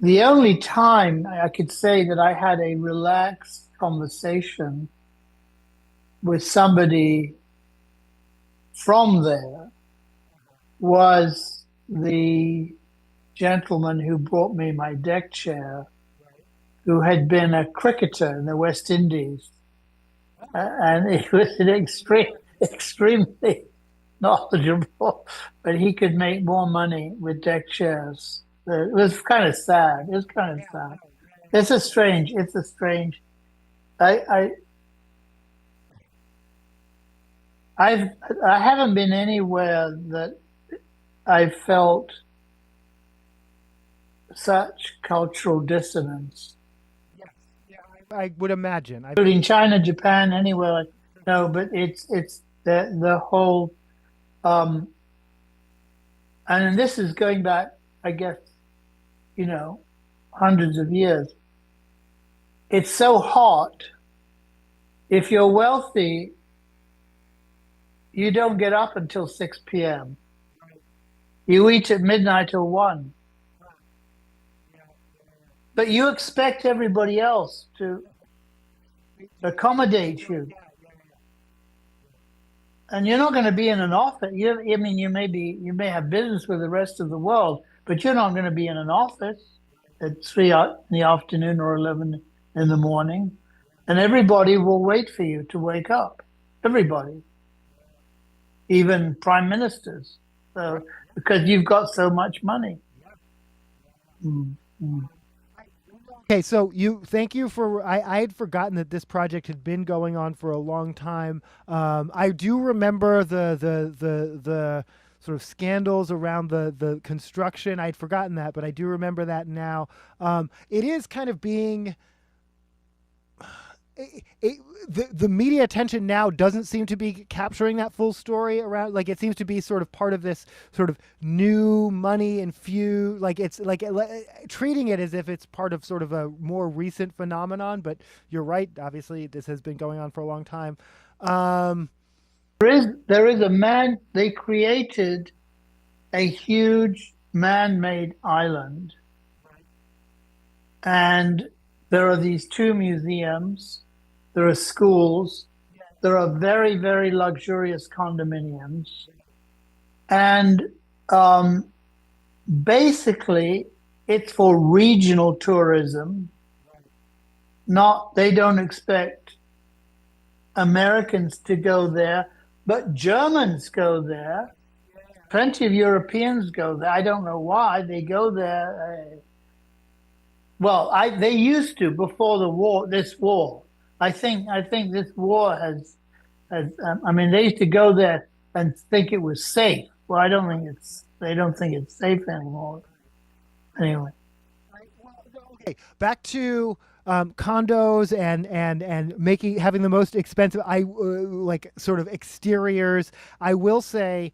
the only time I could say that I had a relaxed conversation with somebody from there was the gentleman who brought me my deck chair, who had been a cricketer in the West Indies. And he was extremely knowledgeable, but he could make more money with deck chairs. It was kind of sad. It was kind of sad. It's a strange. I I haven't been anywhere that I felt such cultural dissonance, I would imagine. including China, Japan, anywhere. No, but it's the whole, um, and this is going back, I guess, you know, hundreds of years. It's so hot. If you're wealthy, you don't get up until 6 p.m. You eat at midnight or 1. But you expect everybody else to accommodate you. And you're not going to be in an office. I mean, you may have business with the rest of the world, but you're not going to be in an office at 3 in the afternoon or 11 in the morning. And everybody will wait for you to wake up. Everybody, even prime ministers, because you've got so much money. Mm, mm. Okay, so thank you for. I had forgotten that this project had been going on for a long time. I do remember the sort of scandals around the construction. I'd forgotten that, but I do remember that now. It is kind of being. The media attention now doesn't seem to be capturing that full story around, like it seems to be sort of part of this sort of new money infused, like it's like treating it as if it's part of sort of a more recent phenomenon. But you're right, obviously this has been going on for a long time. There is a man. They created a huge man-made island, and there are these 2 museums. There are schools. There are very, very luxurious condominiums. And basically, it's for regional tourism. They don't expect Americans to go there, but Germans go there. Plenty of Europeans go there. I don't know why they go there. Well, they used to before the war. This war, I think this war has. I mean, they used to go there and think it was safe. Well, I don't think it's. They don't think it's safe anymore. Anyway, Okay, back to condos and having the most expensive. Like sort of exteriors. I will say,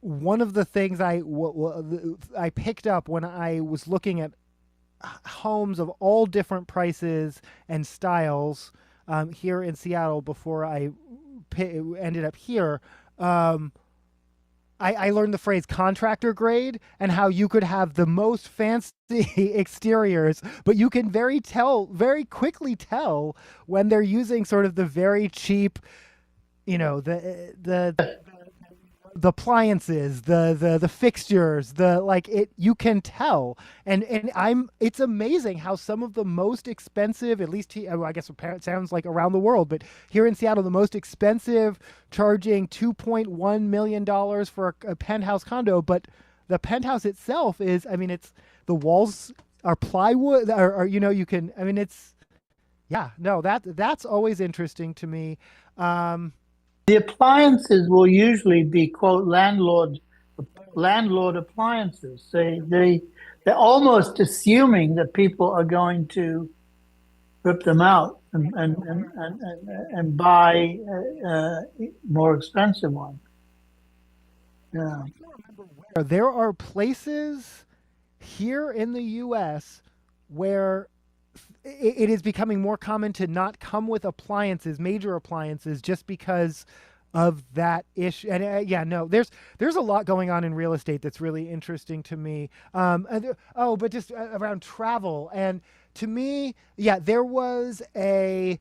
one of the things I picked up when I was looking at homes of all different prices and styles, here in Seattle before I ended up here. I learned the phrase contractor grade and how you could have the most fancy exteriors, but you can very quickly tell when they're using sort of the very cheap, the appliances, the fixtures, you can tell. And it's amazing how some of the most expensive, at least I guess it sounds like around the world, but here in Seattle, the most expensive, charging $2.1 million for a penthouse condo, but the penthouse itself is, it's, the walls are plywood, or you can, it's, yeah, no, that's always interesting to me. The appliances will usually be, quote, landlord appliances. They're almost assuming that people are going to rip them out and buy more expensive ones. Yeah. There are places here in the U.S. where it is becoming more common to not come with major appliances, just because of that issue. And there's a lot going on in real estate that's really interesting to me. But just around travel. And to me, there was a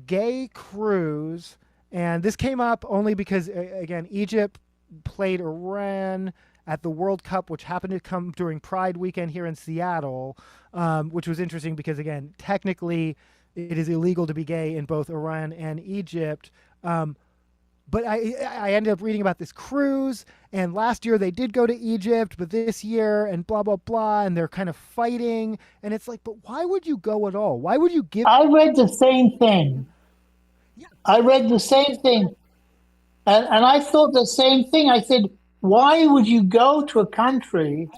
gay cruise, and this came up only because, again, Egypt played Iran at the World Cup, which happened to come during Pride weekend here in Seattle, which was interesting because, again, technically it is illegal to be gay in both Iran and Egypt. But I ended up reading about this cruise, and last year they did go to Egypt, but this year, and blah, blah, blah, and they're kind of fighting. And it's like, but why would you go at all? Why would you give... I read the same thing. I read the same thing. And I thought the same thing. I said, why would you go to a country?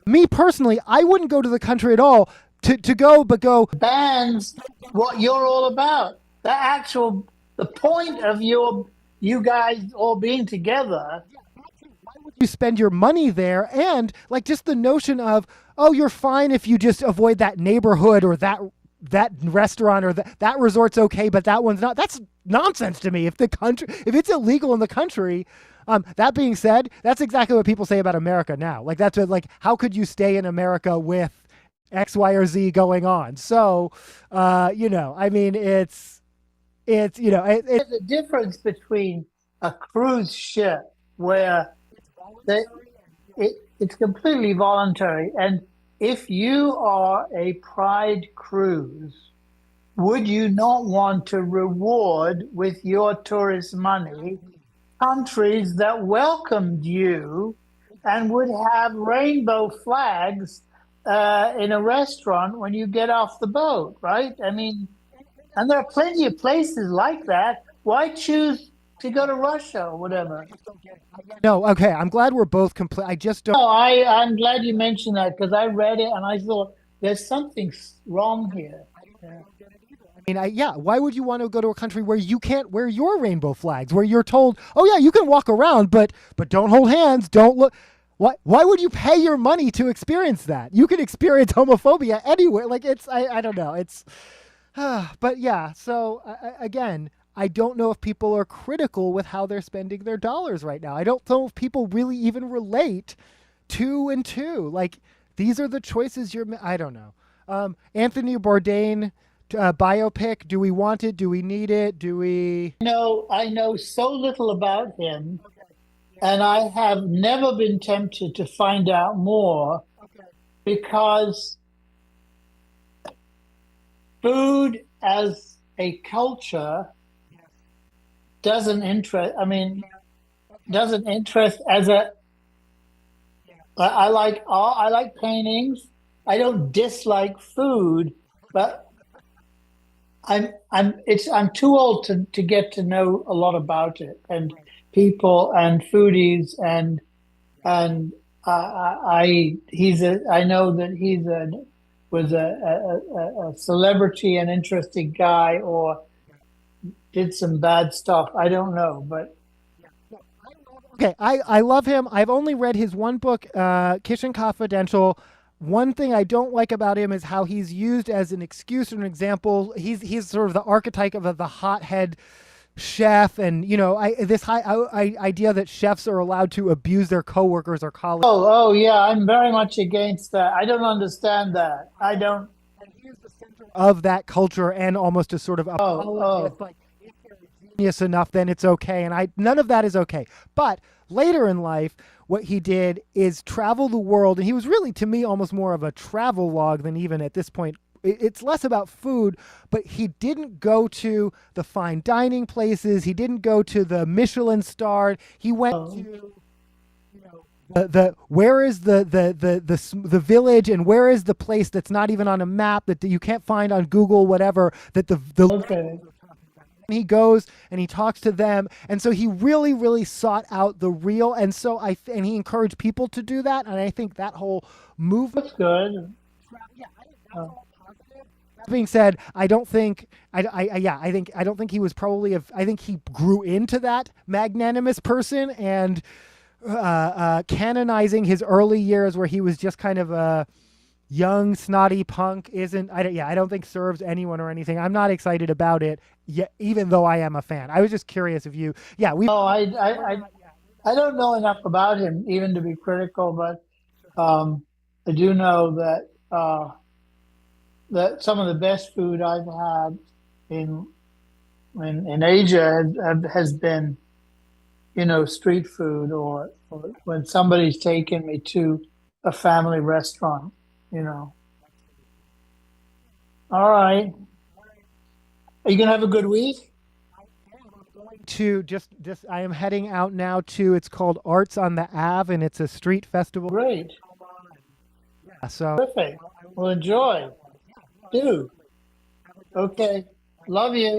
Me personally, I wouldn't go to the country at all to go, but go... Bans what you're all about. The point of you guys all being together. Why would you spend your money there? And like just the notion of, oh, you're fine if you just avoid that neighborhood or that restaurant or that resort's okay, but that one's not. That's nonsense to me. If it's illegal in the country... that being said, that's exactly what people say about America now. Like that's how could you stay in America with X, Y, or Z going on? So, it's there's a difference between a cruise ship where it's completely voluntary, and if you are a Pride cruise, would you not want to reward with your tourist money countries that welcomed you and would have rainbow flags in a restaurant when you get off the boat, right? And there are plenty of places like that. Why choose to go to Russia or whatever? No, okay. I'm glad we're both complete. I just don't. No, I'm glad you mentioned that because I read it and I thought there's something wrong here. Yeah. Why would you want to go to a country where you can't wear your rainbow flags, where you're told, oh yeah, you can walk around, but don't hold hands, don't look. Why would you pay your money to experience that? You can experience homophobia anywhere. I don't know. It's, but yeah. So again, I don't know if people are critical with how they're spending their dollars right now. I don't know if people really even relate 2 and 2. Like these are the choices I don't know. Anthony Bourdain. Biopic, do we want it? Do we need it? Do we... I know so little about him, and I have never been tempted to find out more because food as a culture doesn't interest as a... I like paintings. I don't dislike food, but I'm too old to get to know a lot about it and people and foodies and I know that he was a celebrity and interesting guy or did some bad stuff. I don't know, but okay, I love him. I've only read his one book, Kitchen Confidential. one thing I don't like about him is how he's used as an excuse or an example. He's sort of the archetype of the hothead chef, and this idea that chefs are allowed to abuse their coworkers or colleagues. Oh, yeah, I'm very much against that. I don't understand that. I don't. And he is the center of that culture and almost a sort of Oh, apologist. Like, if they're genius enough, then it's okay. And none of that is okay. But later in life, what he did is travel the world, and he was really, to me, almost more of a travel log than even at this point. It's less about food, but he didn't go to the fine dining places. He didn't go to the Michelin starred. He went to the where is the village, and where is the place that's not even on a map, that you can't find on Google, whatever, that the okay. he goes and he talks to them, and so he really, really sought out the real, and so and he encouraged people to do that, and I think that whole movement. That's good. Yeah, I think that's Oh. all positive. That being said, I don't think I don't think he was probably I think he grew into that magnanimous person, and canonizing his early years where he was just kind of a young snotty punk I don't think serves anyone or anything. I'm not excited about it yet, even though I am a fan. I was just curious if you Oh, I don't know enough about him even to be critical, but I do know that that some of the best food I've had in Asia has been, street food, or when somebody's taken me to a family restaurant. All right. Are you gonna have a good week? to just I am heading out now to, it's called Arts on the Ave, and it's a street festival. Great. So Perfect. Well, enjoy. Do. Okay. Love you.